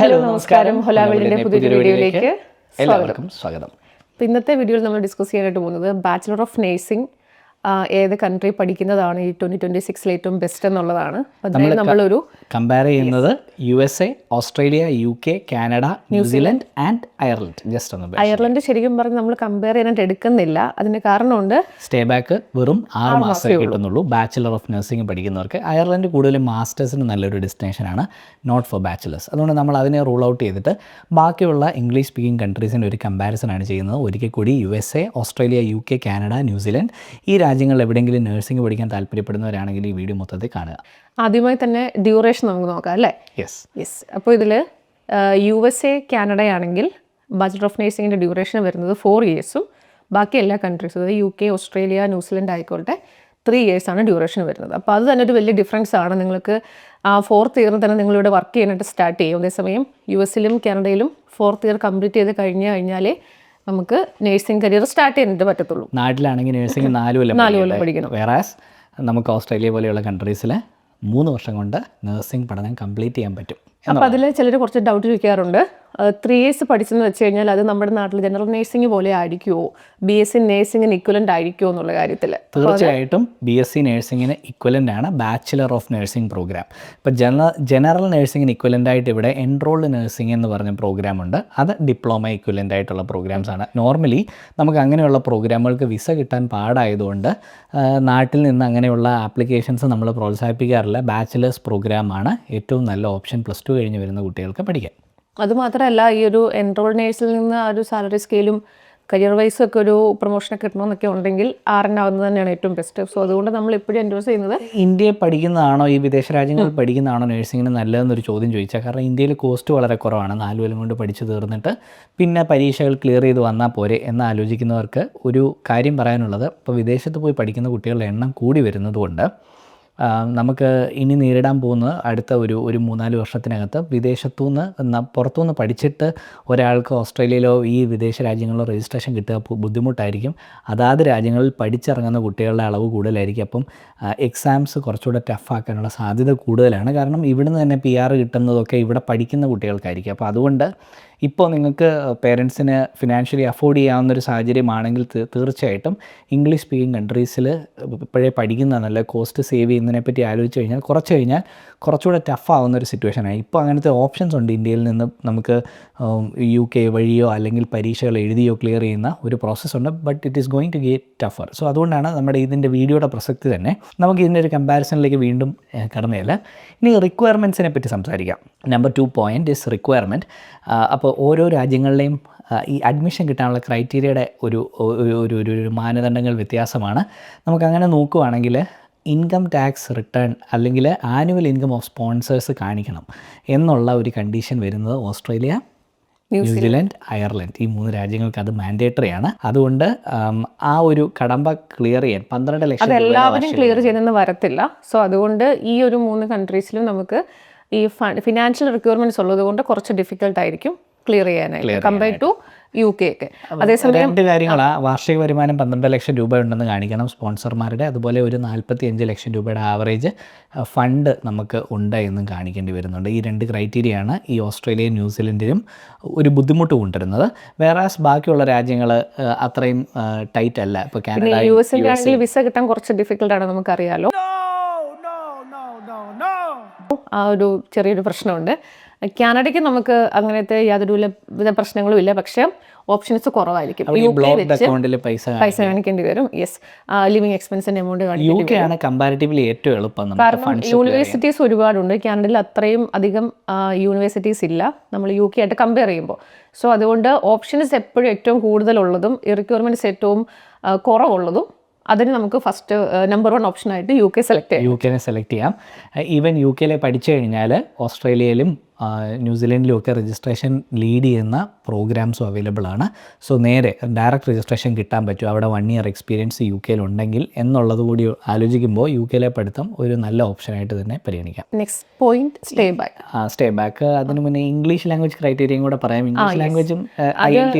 Hello നമസ്കാരം. ഹോല വേൾഡിന്റെ പുതിയൊരു വീഡിയോയിലേക്ക് എല്ലാവർക്കും സ്വാഗതം. ഇന്നത്തെ വീഡിയോയിൽ നമ്മൾ ഡിസ്കസ് ചെയ്യാനായിട്ട് പോകുന്നത് ബാച്ചിലർ ഓഫ് നേഴ്സിംഗ് ഏത് കൺട്രി പഠിക്കുന്നതാണ് ഈ 2026 ഏറ്റവും ബെസ്റ്റ് എന്നുള്ളതാണ്. അതിനായി നമ്മളൊരു കമ്പയർ ചെയ്യുന്നത് USA, Australia, UK, Canada, New Zealand and Ireland. Just ഒന്ന് അയർലൻഡ് ശരിക്കും പറഞ്ഞ് നമ്മൾ കമ്പയർ ചെയ്യാനായിട്ട് എടുക്കുന്നില്ല. അതിന് കാരണമുണ്ട് സ്റ്റേ ബാക്ക് വെറും 6 മാസമേ കിട്ടുന്നുള്ളൂ ബാച്ചിലർ ഓഫ് നഴ്സിംഗ് പഠിക്കുന്നവർക്ക്. അയർലൻഡ് കൂടുതലും മാസ്റ്റേഴ്സിന് നല്ലൊരു ഡെസ്റ്റിനേഷനാണ്, നോട്ട് ഫോർ ബാച്ചിലേഴ്സ്. അതുകൊണ്ട് നമ്മൾ അതിനെ റൂൾ ഔട്ട് ചെയ്തിട്ട് ബാക്കിയുള്ള ഇംഗ്ലീഷ് സ്പീക്കിംഗ് കൺട്രീസിൻ്റെ ഒരു കമ്പാരിസനാണ് ചെയ്യുന്നത്. ഒരിക്കൽ കൂടി USA, Australia, UK, Canada, New Zealand ഈ രാജ്യങ്ങളിൽ എവിടെയെങ്കിലും നഴ്സിംഗ് പഠിക്കാൻ താല്പര്യപ്പെടുന്നവരാണെങ്കിൽ ഈ വീഡിയോ മൊത്തത്തിൽ കാണുക. ആദ്യമായി തന്നെ ഡ്യൂറേഷൻ നമുക്ക് നോക്കാം അല്ലേ? യെസ്. അപ്പോൾ ഇതിൽ USA, കാനഡ ആണെങ്കിൽ ബാച്ചിലർ ഓഫ് നേഴ്സിംഗിൻ്റെ ഡ്യൂറേഷൻ വരുന്നത് 4 ഇയേഴ്സും ബാക്കി എല്ലാ കൺട്രീസും അതായത് UK, ഓസ്ട്രേലിയ, ന്യൂസിലൻഡ് ആയിക്കോട്ടെ 3 ഇയേഴ്സാണ് ഡ്യൂറേഷൻ വരുന്നത്. അപ്പോൾ അത് തന്നെ ഒരു വലിയ ഡിഫറൻസ് ആണ്. നിങ്ങൾക്ക് ആ 4th ഇയറിൽ തന്നെ നിങ്ങളിവിടെ വർക്ക് ചെയ്യാനായിട്ട് സ്റ്റാർട്ട് ചെയ്യും. അതേസമയം US-ലും കാനഡയിലും 4th ഇയർ കംപ്ലീറ്റ് ചെയ്ത് കഴിഞ്ഞാലേ നമുക്ക് നേഴ്സിംഗ് കരിയർ സ്റ്റാർട്ട് ചെയ്യാനായിട്ട് പറ്റത്തുള്ളൂ. നാട്ടിലാണെങ്കിൽ നേഴ്സിംഗ് 4 കൊല്ലം പഠിക്കണം. വേറാസ് നമുക്ക് ഓസ്ട്രേലിയ പോലെയുള്ള കൺട്രീസിൽ 3 വർഷം കൊണ്ട് നഴ്സിംഗ് പഠനം കംപ്ലീറ്റ് ചെയ്യാൻ പറ്റും. അപ്പോൾ അതിൽ ചിലർ കുറച്ച് ഡൗട്ട് ചോദിക്കാറുണ്ട്. 3 ഇയേഴ്സ് പഠിച്ചെന്ന് വെച്ച് കഴിഞ്ഞാൽ അത് നമ്മുടെ നാട്ടിൽ ജനറൽ നേഴ്സിംഗ് പോലെ ആയിരിക്കുമോ, BSc നേഴ്സിംഗിന് ഇക്വലൻ്റ് ആയിരിക്കുമോ എന്നുള്ള കാര്യത്തിൽ? തീർച്ചയായിട്ടും BSc നേഴ്സിംഗിന് ഇക്വലൻ്റ് ആണ് ബാച്ചിലർ ഓഫ് നേഴ്സിംഗ് പ്രോഗ്രാം. ഇപ്പോൾ ജനറൽ നേഴ്സിംഗിന് ഇക്വലൻ്റ് ആയിട്ട് ഇവിടെ എൻറോൾഡ് നേഴ്സിംഗ് എന്ന് പറഞ്ഞ പ്രോഗ്രാം ഉണ്ട്. അത് ഡിപ്ലോമ ഇക്വലൻ്റ് ആയിട്ടുള്ള പ്രോഗ്രാംസ് ആണ്. നോർമലി നമുക്ക് അങ്ങനെയുള്ള പ്രോഗ്രാമുകൾക്ക് വിസ കിട്ടാൻ പാടായതുകൊണ്ട് നാട്ടിൽ നിന്ന് അങ്ങനെയുള്ള ആപ്ലിക്കേഷൻസ് നമ്മൾ പ്രോത്സാഹിപ്പിക്കാറില്ല. ബാച്ചിലേഴ്സ് പ്രോഗ്രാമാണ് ഏറ്റവും നല്ല ഓപ്ഷൻ +2 കഴിഞ്ഞ് വരുന്ന കുട്ടികൾക്ക് പഠിക്കാൻ. അതുമാത്രമല്ല, ഈ ഒരു എൻറോൾഡ് നേഴ്സിൽ നിന്ന് ആ ഒരു സാലറി സ്കെയിലും കരിയർ വൈസും ഒക്കെ ഒരു പ്രൊമോഷനൊക്കെ കിട്ടണമെന്നൊക്കെ ഉണ്ടെങ്കിൽ ആവുന്നത് തന്നെയാണ് ഏറ്റവും ബെസ്റ്റ്. സോ അതുകൊണ്ട് നമ്മൾ എപ്പോഴും എൻഡോഴ്സ് ചെയ്യുന്നത് ഇന്ത്യയിൽ പഠിക്കുന്നതാണോ ഈ വിദേശ രാജ്യങ്ങളിൽ പഠിക്കുന്നതാണോ നേഴ്സിങ്ങിന് നല്ലതെന്നൊരു ചോദ്യം ചോദിച്ചാൽ, കാരണം ഇന്ത്യയിൽ കോസ്റ്റ് വളരെ കുറവാണ്. 4 കൊല്ലം കൊണ്ട് പഠിച്ചു തീർന്നിട്ട് പിന്നെ പരീക്ഷകൾ ക്ലിയർ ചെയ്ത് വന്നാൽ പോരെ എന്ന് ആലോചിക്കുന്നവർക്ക് ഒരു കാര്യം പറയാനുള്ളത്, ഇപ്പോൾ വിദേശത്ത് പോയി പഠിക്കുന്ന കുട്ടികളുടെ എണ്ണം കൂടി വരുന്നതുകൊണ്ട് നമുക്ക് ഇനി നേരിടാൻ പോകുന്നത് അടുത്ത ഒരു 3-4 വർഷത്തിനകത്ത് വിദേശത്തുനിന്ന് പുറത്തുനിന്ന് പഠിച്ചിട്ട് ഒരാൾക്ക് ഓസ്ട്രേലിയയിലോ ഈ വിദേശ രാജ്യങ്ങളിലോ രജിസ്ട്രേഷൻ കിട്ടുക ബുദ്ധിമുട്ടായിരിക്കും. അതാത് രാജ്യങ്ങളിൽ പഠിച്ചിറങ്ങുന്ന കുട്ടികളുടെ അളവ് കൂടുതലായിരിക്കും. അപ്പം എക്സാംസ് കുറച്ചുകൂടെ ടഫാക്കാനുള്ള സാധ്യത കൂടുതലാണ്. കാരണം ഇവിടുന്ന് തന്നെ PR കിട്ടുന്നതൊക്കെ ഇവിടെ പഠിക്കുന്ന കുട്ടികൾക്കായിരിക്കും. അപ്പോൾ അതുകൊണ്ട് ഇപ്പോൾ നിങ്ങൾക്ക് പേരൻസിന് ഫിനാൻഷ്യലി അഫോർഡ് ചെയ്യാവുന്നൊരു സാഹചര്യമാണെങ്കിൽ തീർച്ചയായിട്ടും ഇംഗ്ലീഷ് സ്പീക്കിംഗ് കൺട്രീസിൽ ഇപ്പോഴേ പഠിക്കുന്ന നല്ല കോസ്റ്റ് സേവ് ചെയ്യുന്നതിനെപ്പറ്റി ആലോചിച്ച് കഴിഞ്ഞാൽ കുറച്ചുകൂടെ ടഫാവുന്നൊരു സിറ്റുവേഷനാണ്. ഇപ്പോൾ അങ്ങനത്തെ ഓപ്ഷൻസ് ഉണ്ട്. ഇന്ത്യയിൽ നിന്ന് നമുക്ക് UK വഴിയോ അല്ലെങ്കിൽ പരീക്ഷകൾ എഴുതിയോ ക്ലിയർ ചെയ്യുന്ന ഒരു പ്രോസസ്സുണ്ട്. But it is going to get tougher. So അതുകൊണ്ടാണ് നമ്മുടെ ഇതിൻ്റെ വീഡിയോയുടെ പ്രസക്തി തന്നെ. നമുക്ക് ഇതിൻ്റെ ഒരു കമ്പാരിസണിലേക്ക് വീണ്ടും കടന്നതല്ല. ഇനി റിക്വയർമെൻറ്റ്സിനെ പറ്റി സംസാരിക്കാം. Number 2 point is requirement. അപ്പോൾ ഓരോ രാജ്യങ്ങളിലെയും ഈ അഡ്മിഷൻ കിട്ടാനുള്ള ക്രൈറ്റീരിയയുടെ ഒരു മാനദണ്ഡങ്ങൾ വ്യത്യാസമാണ്. നമുക്കങ്ങനെ നോക്കുകയാണെങ്കിൽ ഇൻകം ടാക്സ് റിട്ടേൺ അല്ലെങ്കിൽ ആനുവൽ ഇൻകം ഓഫ് സ്പോൺസേഴ്സ് കാണിക്കണം എന്നുള്ള ഒരു കണ്ടീഷൻ വരുന്നത് ഓസ്ട്രേലിയ, ന്യൂസിലൻഡ്, അയർലൻഡ് ഈ 3 രാജ്യങ്ങൾക്ക് അത് മാൻഡേറ്ററി ആണ്. അതുകൊണ്ട് ആ ഒരു കടമ്പ ക്ലിയർ ചെയ്യാൻ 12 ലക്ഷം എല്ലാവരും ക്ലിയർ ചെയ്യുന്നെന്ന് വരത്തില്ല. സോ അതുകൊണ്ട് ഈ ഒരു 3 കൺട്രീസിലും നമുക്ക് ഈ ഫിനാൻഷ്യൽ റിക്വയർമെൻറ്റ്സ് ഉള്ളത് കൊണ്ട് കുറച്ച് ഡിഫിക്കൽട്ട് ആയിരിക്കും ക്ലിയർ ചെയ്യാനായിട്ട് കമ്പയർ ടു UK ഒക്കെ. അതേസമയം 2 കാര്യങ്ങളാണ്. വാർഷിക വരുമാനം 12 ലക്ഷം രൂപ ഉണ്ടെന്ന് കാണിക്കണം സ്പോൺസർമാരുടെ. അതുപോലെ ഒരു 45 ലക്ഷം രൂപയുടെ ആവറേജ് ഫണ്ട് നമുക്ക് ഉണ്ട് എന്നും കാണിക്കേണ്ടി വരുന്നുണ്ട്. ഈ 2 ക്രൈറ്റീരിയയാണ് ഈ ഓസ്ട്രേലിയയും ന്യൂസിലൻഡിലും ഒരു ബുദ്ധിമുട്ട് കൊണ്ടുവരുന്നത്. വേറാസ് ബാക്കിയുള്ള രാജ്യങ്ങൾ അത്രയും ടൈറ്റ് അല്ല. ഇപ്പോൾ കാനഡ, US ആണെങ്കിൽ വിസ കിട്ടാൻ കുറച്ച് ഡിഫിക്കൽട്ടാണ്, നമുക്കറിയാലോ. ആ ഒരു ചെറിയൊരു പ്രശ്നമുണ്ട്. കാനഡയ്ക്ക് നമുക്ക് അങ്ങനത്തെ യാതൊരു വിധ പ്രശ്നങ്ങളും ഇല്ല, പക്ഷേ ഓപ്ഷൻസ് കുറവായിരിക്കും. പൈസ കാണിക്കേണ്ടി വരും. യെസ്, ലിവിങ് എക്സ്പെൻസിൻ്റെ എമൗണ്ട് കാണിക്കേണ്ടി കമ്പാരിറ്റീവ്ലി ഏറ്റവും എളുപ്പം. കാരണം യൂണിവേഴ്സിറ്റീസ് ഒരുപാടുണ്ട്. കാനഡയിൽ അത്രയും അധികം യൂണിവേഴ്സിറ്റീസ് ഇല്ല നമ്മൾ UK ആയിട്ട് കമ്പയർ ചെയ്യുമ്പോൾ. സോ അതുകൊണ്ട് ഓപ്ഷൻസ് എപ്പോഴും ഏറ്റവും കൂടുതലുള്ളതും ഈ റിക്വയർമെൻറ്റ്സ് ഏറ്റവും കുറവുള്ളതും അതിന് നമുക്ക് ഫസ്റ്റ് നമ്പർ 1 ഓപ്ഷനായിട്ട് UK സെലക്ട് ചെയ്യാം. ഈവൻ UK പഠിച്ചു കഴിഞ്ഞാൽ ഓസ്ട്രേലിയയിലും ന്യൂസിലൻഡിലും ഒക്കെ രജിസ്ട്രേഷൻ ലീഡ് ചെയ്യുന്ന പ്രോഗ്രാംസും അവൈലബിൾ ആണ്. സോ നേരെ ഡയറക്റ്റ് രജിസ്ട്രേഷൻ കിട്ടാൻ പറ്റും അവിടെ 1 ഇയർ എക്സ്പീരിയൻസ് UK ഉണ്ടെങ്കിൽ എന്നുള്ളത് കൂടി ആലോചിക്കുമ്പോൾ UK പഠിത്തം ഒരു നല്ല ഓപ്ഷനായിട്ട് തന്നെ പരിഗണിക്കാം. Next point stay back. അതിന് മുന്നേ ഇംഗ്ലീഷ് ലാംഗ്വേജ് ക്രൈറ്റീരിയയും കൂടെ പറയാം. ഇംഗ്ലീഷ് ലാംഗ്വേജും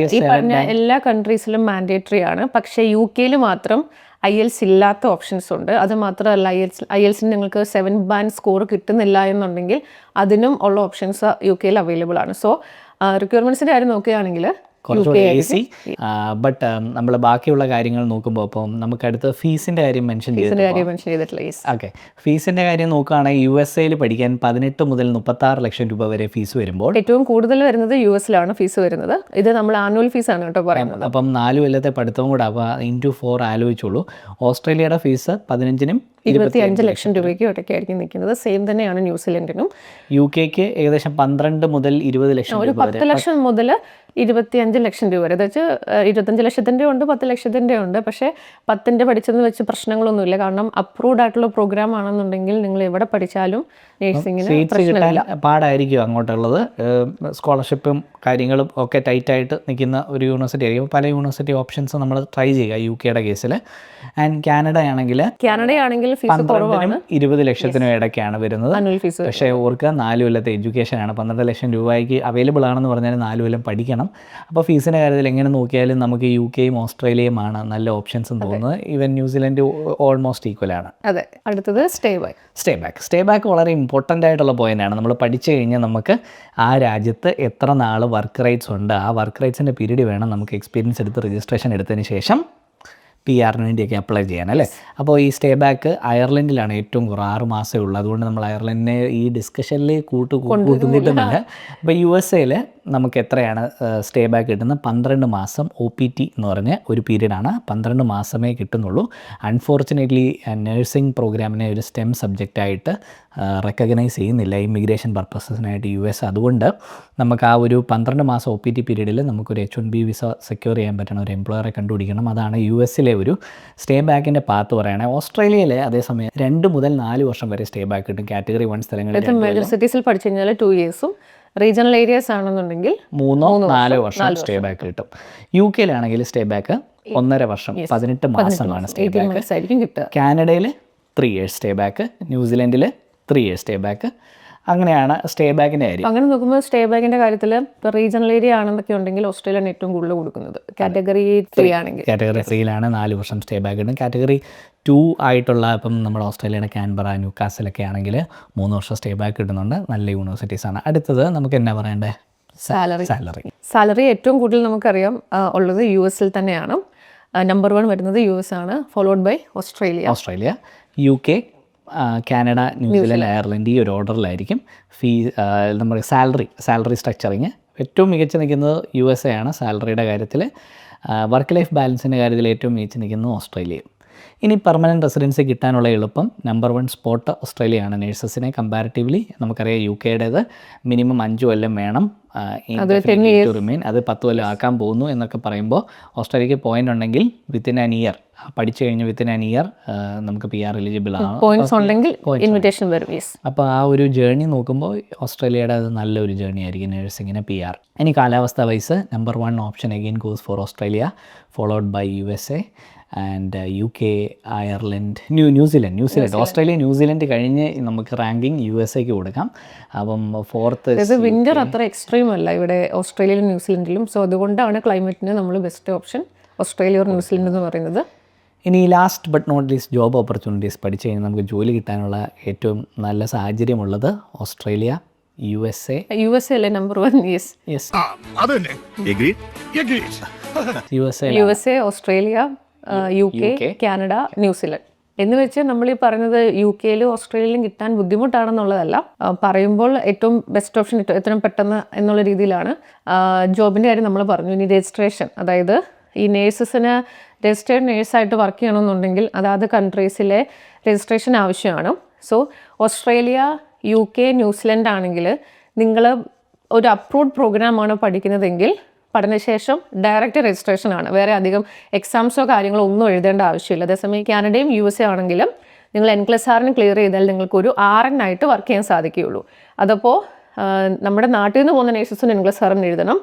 എല്ലാ കൺട്രീസിലും മാൻഡേറ്ററി ആണ്. പക്ഷേ UK മാത്രം IELTS ഇല്ലാത്ത ഓപ്ഷൻസ് ഉണ്ട്. അത് മാത്രമല്ല IELTS നിങ്ങൾക്ക് 7 ബാൻഡ് സ്കോർ കിട്ടുന്നില്ല എന്നുണ്ടെങ്കിൽ അതിനും ഉള്ള ഓപ്ഷൻസ് യു കെയിൽ അവൈലബിൾ ആണ്. സോ റിക്വയർമെൻറ്റ്സിൻ്റെ കാര്യം നോക്കുകയാണെങ്കിൽ കുറച്ചുകൂടി ഈസി. ബട്ട് നമ്മൾ ബാക്കിയുള്ള കാര്യങ്ങൾ നോക്കുമ്പോൾ ഇപ്പം നമുക്കടുത്ത് ഫീസിൻ്റെ കാര്യം മെൻഷൻ ചെയ്തിട്ടില്ല. ഓക്കെ, ഫീസിൻ്റെ കാര്യം നോക്കുകയാണെങ്കിൽ USA പഠിക്കാൻ 18 മുതൽ 36 ലക്ഷം രൂപ വരെ ഫീസ് വരുമ്പോൾ ഏറ്റവും കൂടുതൽ വരുന്നത് US ഫീസ് വരുന്നത്. ഇത് നമ്മൾ ആനുവൽ ഫീസാണ് കേട്ടോ പറയുന്നത്. അപ്പം 4 കൊല്ലത്തെ പഠിത്തവും കൂടെ അപ്പോൾ ഇൻറ്റു 4 ആലോചിച്ചോളൂ. ഓസ്ട്രേലിയയുടെ ഫീസ് 15-നും 25 ലക്ഷം രൂപയ്ക്ക് ഇടയ്ക്കായിരിക്കും നിൽക്കുന്നത്. സെയിം തന്നെയാണ് ന്യൂസിലൻഡിനും. UK ഏകദേശം 12 മുതൽ 20 ലക്ഷം ഒരു 10 ലക്ഷം മുതൽ 25 ലക്ഷം രൂപ വരെ. അതായത് 25 ലക്ഷത്തിൻ്റെ ഉണ്ട്, 10 ലക്ഷത്തിൻ്റെ ഉണ്ട്. പക്ഷേ 10ൻ്റെ പഠിച്ചതെന്ന് വെച്ച് പ്രശ്നങ്ങളൊന്നുമില്ല. കാരണം അപ്രൂവ്ഡ് ആയിട്ടുള്ള പ്രോഗ്രാം ആണെന്നുണ്ടെങ്കിൽ നിങ്ങൾ എവിടെ പഠിച്ചാലും നേഴ്സിങ്ങിന് പ്രശ്നമില്ല. പാടായിരിക്കും അങ്ങോട്ടുള്ളത്. സ്കോളർഷിപ്പും കാര്യങ്ങളും ഒക്കെ ടൈറ്റായിട്ട് നിൽക്കുന്ന ഒരു യൂണിവേഴ്സിറ്റി ആയിരിക്കും. പല യൂണിവേഴ്സിറ്റി ഓപ്ഷൻസ് നമ്മൾ ട്രൈ ചെയ്യുക UKയുടെ കേസിൽ. ആൻഡ് കാനഡയാണെങ്കിൽ ഫീസ് കുറവാണ്, 20 ലക്ഷത്തിനും ഇടയ്ക്കാണ് വരുന്നത്. ഫീസ് പക്ഷേ ഓർക്ക് 4 കൊല്ലത്തെ എഡ്യൂക്കേഷനാണ്. 12 ലക്ഷം രൂപയ്ക്ക് അവൈലബിൾ ആണെന്ന് പറഞ്ഞാൽ 4 കൊല്ലം പഠിക്കണം. അപ്പോൾ ഫീസിൻ്റെ കാര്യത്തിൽ എങ്ങനെ നോക്കിയാലും നമുക്ക് UKയും ഓസ്ട്രേലിയയുമാണ് നല്ല ഓപ്ഷൻസ് എന്ന് തോന്നുന്നത്. ഈവൻ ന്യൂസിലൻഡ് ഓൾമോസ്റ്റ് ഈക്വൽ ആണ്. അതെ. അടുത്തത് സ്റ്റേ ബാക്ക് വളരെ ഇമ്പോർട്ടൻ്റ് ആയിട്ടുള്ള പോയിൻ്റാണ്. നമ്മൾ പഠിച്ചു കഴിഞ്ഞാൽ നമുക്ക് ആ രാജ്യത്ത് എത്ര നാൾ വർക്ക് റൈറ്റ്സ് ഉണ്ട്, ആ വർക്ക് റൈറ്റ്സിൻ്റെ പീരീഡ് വേണം നമുക്ക് എക്സ്പീരിയൻസ് എടുത്ത് രജിസ്ട്രേഷൻ എടുത്തതിന് ശേഷം PR വേണ്ടിയൊക്കെ അപ്ലൈ ചെയ്യാൻ അല്ലേ. അപ്പോൾ ഈ സ്റ്റേ ബാക്ക് അയർലൻഡിലാണ് ഏറ്റവും കുറവ്, 6 മാസമേ ഉള്ളൂ. അതുകൊണ്ട് നമ്മൾ അയർലൻഡിനെ ഈ ഡിസ്കഷനിൽ കൂട്ടുന്നില്ല. അപ്പോൾ USA നമുക്ക് എത്രയാണ് സ്റ്റേ ബാക്ക് കിട്ടുന്നത്? 12 മാസം OPT എന്ന് പറഞ്ഞ ഒരു പീരീഡാണ്. 12 മാസമേ കിട്ടുന്നുള്ളൂ. അൺഫോർച്ചുനേറ്റ്ലി നഴ്സിംഗ് പ്രോഗ്രാമിനെ ഒരു STEM സബ്ജക്റ്റായിട്ട് റെക്കഗ്നൈസ് ചെയ്യുന്നില്ല ഇമിഗ്രേഷൻ പർപ്പസസിനായിട്ട് US. അതുകൊണ്ട് നമുക്ക് ആ ഒരു 12 മാസം OPT പീരീഡിൽ നമുക്കൊരു H1B വിസ സെക്യൂർ ചെയ്യാൻ പറ്റണം, ഒരു എംപ്ലോയറെ കണ്ടുപിടിക്കണം. അതാണ് US ഒരു സ്റ്റേ ബാക്കിൻ്റെ പാത്ത് പറയുകയാണെങ്കിൽ. ഓസ്ട്രേലിയയിൽ അതേസമയം 2 മുതൽ 4 വർഷം വരെ സ്റ്റേ ബാക്ക് കിട്ടും. കാറ്റഗറി 1 സ്ഥലങ്ങളിൽ മേജർ സിറ്റീസിൽ പഠിച്ചു കഴിഞ്ഞാൽ 2 ഇയേഴ്സും റീജിയണൽ ഏരിയാസ് ആണെന്നുണ്ടെങ്കിൽ 3-4 വർഷം സ്റ്റേ ബാക്ക് കിട്ടും. UKയിലാണെങ്കിൽ സ്റ്റേ ബാക്ക് 1.5 വർഷം 18 മാസമാണ് സ്റ്റേ ബാക്ക്. കാനഡയിൽ 3 ഇയേഴ്സ് സ്റ്റേ ബാക്ക്, ന്യൂസിലൻഡിൽ 3 ഇയേഴ്സ് സ്റ്റേ ബാക്ക്. അങ്ങനെയാണ് സ്റ്റേ ബാക്കിൻ്റെ കാര്യം. അങ്ങനെ നോക്കുമ്പോൾ സ്റ്റേ ബാക്കിൻ്റെ കാര്യത്തിൽ ഇപ്പോൾ റീജിയണൽ ഏരിയ ആണെന്നൊക്കെ ഉണ്ടെങ്കിൽ ഓസ്ട്രേലിയയാണ് ഏറ്റവും കൂടുതൽ കൊടുക്കുന്നത്. കാറ്റഗറി 3 ആണെങ്കിൽ കാറ്റഗറി 3യിലാണ് 4 വർഷം സ്റ്റേ ബാക്ക് കിട്ടും. കാറ്റഗറി 2 ആയിട്ടുള്ള ഇപ്പം നമ്മുടെ ഓസ്ട്രേലിയയുടെ കാൻബറ, ന്യൂകാസിലൊക്കെ ആണെങ്കിൽ 3 വർഷം സ്റ്റേ ബാക്ക് കിട്ടുന്നുണ്ട്. നല്ല യൂണിവേഴ്സിറ്റീസാണ്. അടുത്തത് നമുക്ക് എന്നാ പറയണ്ടേ? സാലറി ഏറ്റവും കൂടുതൽ നമുക്കറിയാം ഉള്ളത് US തന്നെയാണ്. നമ്പർ 1 വരുന്നത് US ആണ്, followed by Australia, UK, Canada, New Zealand, Ireland. ഈ ഒരു ഓർഡറിലായിരിക്കും നമ്മുടെ സാലറി സ്ട്രക്ചറിങ്. ഏറ്റവും മികച്ച് നിൽക്കുന്നത് USA ആണ് സാലറിയുടെ കാര്യത്തിൽ. വർക്ക് ലൈഫ് ബാലൻസിൻ്റെ കാര്യത്തിൽ ഏറ്റവും മികച്ച് നിൽക്കുന്നത് ഓസ്ട്രേലിയ. ഇനി പെർമനൻറ്റ് റെസിഡൻസി കിട്ടാനുള്ള എളുപ്പം നമ്പർ 1 സ്പോട്ട് ഓസ്ട്രേലിയയാണ്. നേഴ്സസിനെ കമ്പാരിറ്റീവ്ലി നമുക്കറിയാം UKയുടേത് മിനിമം 5 കൊല്ലം വേണം റിമെയിൻ. അത് 10 കൊല്ലം ആക്കാൻ പോകുന്നു എന്നൊക്കെ പറയുമ്പോൾ ഓസ്ട്രേലിയക്ക് പോയിന്റ് ഉണ്ടെങ്കിൽ വിത്തിൻ ആൻ ഇയർ പഠിച്ചു കഴിഞ്ഞ് വിത്തിൻ ആൻ ഇയർ നമുക്ക് PR എലിജിബിൾ ആണ്. പോയിന്റ്സ് ഉണ്ടെങ്കിൽ ഇൻവിറ്റേഷൻ വരും. അപ്പോൾ ആ ഒരു ജേർണി നോക്കുമ്പോൾ ഓസ്ട്രേലിയയുടെ അത് നല്ലൊരു ജേർണി ആയിരിക്കും നേഴ്സിങ്ങിന് PR. ഇനി കാലാവസ്ഥ wise number 1 option again goes for Australia, followed by USA and UK, Ireland, New Zealand. Australia, New Zealand കഴിഞ്ഞ് നമുക്ക് റാങ്കിങ് USAക്ക് കൊടുക്കാം. അപ്പം 4th വിൻ്റർ അത്ര എക്സ്ട്രീം അല്ല ഇവിടെ ഓസ്ട്രേലിയയിലും ന്യൂസിലൻഡിലും. സോ അതുകൊണ്ടാണ് ക്ലൈമറ്റിന് നമ്മൾ best option Australia or New Zealand എന്ന് പറയുന്നത്. ഇനി last but not least job opportunities പഠിച്ചു കഴിഞ്ഞാൽ നമുക്ക് ജോലി കിട്ടാനുള്ള ഏറ്റവും നല്ല സാഹചര്യമുള്ളത് ഓസ്ട്രേലിയ, USA അല്ലേ number 1? USA, Australia, UK, Canada, New Zealand എന്ന് വെച്ച് നമ്മൾ ഈ പറയുന്നത് UKയിലും ഓസ്ട്രേലിയയിലും കിട്ടാൻ ബുദ്ധിമുട്ടാണെന്നുള്ളതല്ല. പറയുമ്പോൾ ഏറ്റവും ബെസ്റ്റ് ഓപ്ഷൻ എത്രയും പെട്ടെന്ന് എന്നുള്ള രീതിയിലാണ്. ജോബിൻ്റെ കാര്യം നമ്മൾ പറഞ്ഞു. ഇനി രജിസ്ട്രേഷൻ, അതായത് ഈ നേഴ്സസിന് രജിസ്റ്റേർഡ് നേഴ്സായിട്ട് വർക്ക് ചെയ്യണമെന്നുണ്ടെങ്കിൽ അതാത് കൺട്രീസിലെ രജിസ്ട്രേഷൻ ആവശ്യമാണ്. സോ ഓസ്ട്രേലിയ, UK, ന്യൂസിലൻഡ് ആണെങ്കിൽ നിങ്ങൾ ഒരു അപ്രൂവ്ഡ് പ്രോഗ്രാമാണ് പഠിക്കുന്നതെങ്കിൽ പഠനശേഷം ഡയറക്റ്റ് രജിസ്ട്രേഷൻ ആണ്. വേറെ അധികം എക്സാംസോ കാര്യങ്ങളോ ഒന്നും എഴുതേണ്ട ആവശ്യമില്ല. അതേസമയം കാനഡയും USA ആണെങ്കിലും നിങ്ങൾ N+6 ക്ലിയർ ചെയ്താൽ നിങ്ങൾക്കൊരു RN ആയിട്ട് വർക്ക് ചെയ്യാൻ സാധിക്കുകയുള്ളൂ. അതപ്പോൾ നമ്മുടെ നാട്ടിൽ നിന്ന് പോകുന്ന നേഴ്സസിന് N+6 എഴുതണം.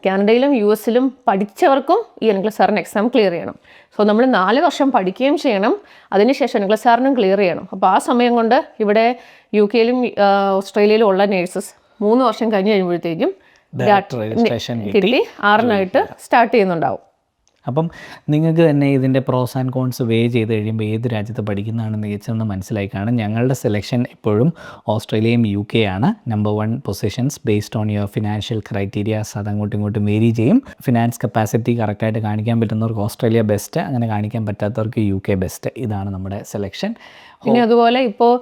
കാനഡയിലും USലും പഠിച്ചവർക്കും ഈ N+6 എക്സാം ക്ലിയർ ചെയ്യണം. സോ നമ്മൾ 4 വർഷം പഠിക്കുകയും ചെയ്യണം, അതിനുശേഷം N+6 ക്ലിയർ ചെയ്യണം. അപ്പോൾ ആ സമയം കൊണ്ട് ഇവിടെ UKയിലും ഓസ്ട്രേലിയയിലും ഉള്ള നേഴ്സസ് 3 വർഷം കഴിഞ്ഞ് കഴിയുമ്പോഴത്തേക്കും കിട്ടി RN ആയിട്ട് സ്റ്റാർട്ട് ചെയ്യുന്നുണ്ടാവും. അപ്പം നിങ്ങൾക്ക് തന്നെ ഇതിൻ്റെ പ്രോസ് ആൻഡ് കോൺസ് വേ ചെയ്ത് കഴിയുമ്പോൾ ഏത് രാജ്യത്ത് പഠിക്കുന്നതാണ് മികച്ചതെന്ന് മനസ്സിലായി കാണും. ഞങ്ങളുടെ സെലക്ഷൻ എപ്പോഴും ഓസ്ട്രേലിയയും UK ആണ് number 1 positions based on your financial criterias. അത് അങ്ങോട്ടും ഇങ്ങോട്ടും വേരി ചെയ്യും. ഫിനാൻസ് കപ്പാസിറ്റി കറക്റ്റായിട്ട് കാണിക്കാൻ പറ്റുന്നവർക്ക് ഓസ്ട്രേലിയ ബെസ്റ്റ്, അങ്ങനെ കാണിക്കാൻ പറ്റാത്തവർക്ക് UK ബെസ്റ്റ്. ഇതാണ് നമ്മുടെ സെലക്ഷൻ. പിന്നെ അതുപോലെ ഇപ്പോൾ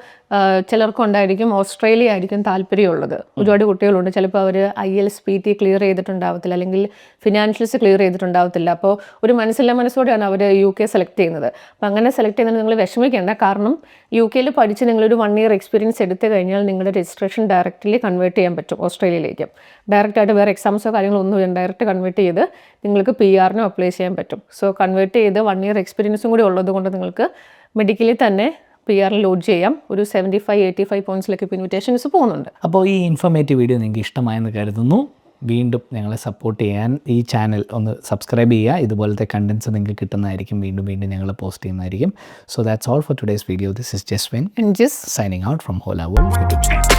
ചിലർക്കുണ്ടായിരിക്കും ഓസ്ട്രേലിയ ആയിരിക്കും താല്പര്യമുള്ളത്. ഒരുപാട് കുട്ടികളുണ്ട്, ചിലപ്പോൾ അവർ IELTS PT ക്ലിയർ ചെയ്തിട്ടുണ്ടാവത്തില്ല, അല്ലെങ്കിൽ ഫിനാൻഷ്യൽസ് ക്ലിയർ ചെയ്തിട്ടുണ്ടാവത്തില്ല. അപ്പോൾ ഒരു മനസ്സോടെയാണ് അവർ UK സെലക്ട് ചെയ്യുന്നത്. അപ്പോൾ അങ്ങനെ സെലക്ട് ചെയ്യുന്നത് നിങ്ങൾ വിഷമിക്കേണ്ട. കാരണം UK പഠിച്ച് നിങ്ങളൊരു 1 year എക്സ്പീരിയൻസ് എടുത്തു കഴിഞ്ഞാൽ നിങ്ങളുടെ രജിസ്ട്രേഷൻ ഡയറക്റ്റ്ലി കൺവേർട്ട് ചെയ്യാൻ പറ്റും ഓസ്ട്രേലിയയിലേക്ക്. ഡയറക്റ്റായിട്ട് വേറെ എക്സാംസോ കാര്യങ്ങളൊന്നും ഇല്ല, ഡയറക്റ്റ് കൺവേർട്ട് ചെയ്ത് നിങ്ങൾക്ക് PR അപ്ലൈ ചെയ്യാൻ പറ്റും. സോ കൺവേർട്ട് ചെയ്ത് 1 year എക്സ്പീരിയൻസും കൂടി ഉള്ളത് കൊണ്ട് നിങ്ങൾക്ക് മെഡിക്കലി തന്നെ PR ലോഡ് ചെയ്യാം. ഒരു 75-85 പോയിൻറ്റ്സിലേക്ക് ഇപ്പോൾ ഇൻവിറ്റേഷൻസ് പോകുന്നുണ്ട്. അപ്പോൾ ഈ ഇൻഫോർമേറ്റീവ് വീഡിയോ നിങ്ങൾക്ക് ഇഷ്ടമായെന്ന് കരുതുന്നു. വീണ്ടും ഞങ്ങളെ സപ്പോർട്ട് ചെയ്യാൻ ഈ ചാനൽ ഒന്ന് സബ്സ്ക്രൈബ് ചെയ്യുക. ഇതുപോലത്തെ കണ്ടൻറ്റ്സ് നിങ്ങൾക്ക് കിട്ടുന്നതായിരിക്കും. വീണ്ടും ഞങ്ങൾ പോസ്റ്റ് ചെയ്യുന്നതായിരിക്കും. So that's all for today's video. This is Jaswin And just signing out from Hola World YouTube channel.